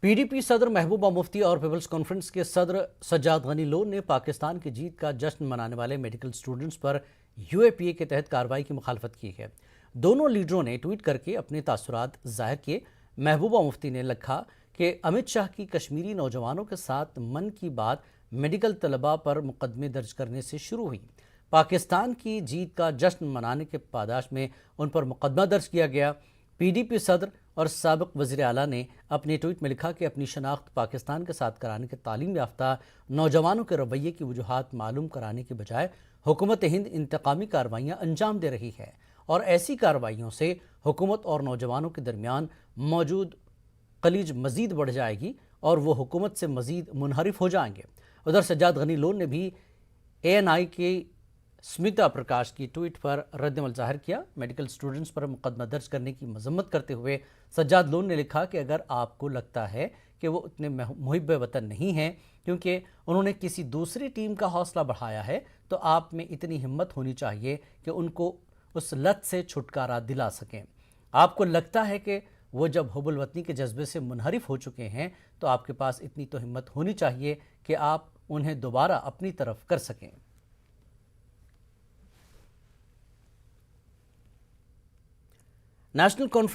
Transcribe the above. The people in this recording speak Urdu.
پی ڈی پی صدر محبوبہ مفتی اور پیپلز کانفرنس کے صدر سجاد غنی لون نے پاکستان کی جیت کا جشن منانے والے میڈیکل سٹوڈنٹس پر یو اے پی اے کے تحت کارروائی کی مخالفت کی ہے۔ دونوں لیڈروں نے ٹویٹ کر کے اپنے تاثرات ظاہر کیے۔ محبوبہ مفتی نے لکھا کہ امت شاہ کی کشمیری نوجوانوں کے ساتھ من کی بات میڈیکل طلباء پر مقدمے درج کرنے سے شروع ہوئی۔ پاکستان کی جیت کا جشن منانے کے پاداش میں ان پر مقدمہ درج کیا گیا۔ پی ڈی پی صدر اور سابق وزیر اعلیٰ نے اپنے ٹویٹ میں لکھا کہ اپنی شناخت پاکستان کے ساتھ کرانے کے تعلیم یافتہ نوجوانوں کے رویے کی وجوہات معلوم کرانے کے بجائے حکومت ہند انتقامی کارروائیاں انجام دے رہی ہے، اور ایسی کارروائیوں سے حکومت اور نوجوانوں کے درمیان موجود خلیج مزید بڑھ جائے گی اور وہ حکومت سے مزید منحرف ہو جائیں گے۔ ادھر سجاد غنی لون نے بھی اے این آئی کی سمیتا پرکاش کی ٹویٹ پر رد عمل ظاہر کیا۔ میڈیکل سٹوڈنٹس پر مقدمہ درج کرنے کی مذمت کرتے ہوئے سجاد لون نے لکھا کہ اگر آپ کو لگتا ہے کہ وہ اتنے محب وطن نہیں ہیں کیونکہ انہوں نے کسی دوسری ٹیم کا حوصلہ بڑھایا ہے، تو آپ میں اتنی ہمت ہونی چاہیے کہ ان کو اس لت سے چھٹکارا دلا سکیں۔ آپ کو لگتا ہے کہ وہ جب حب الوطنی کے جذبے سے منحرف ہو چکے ہیں تو آپ کے پاس اتنی تو ہمت ہونی چاہیے کہ آپ انہیں دوبارہ اپنی طرف کر سکیں۔ National conference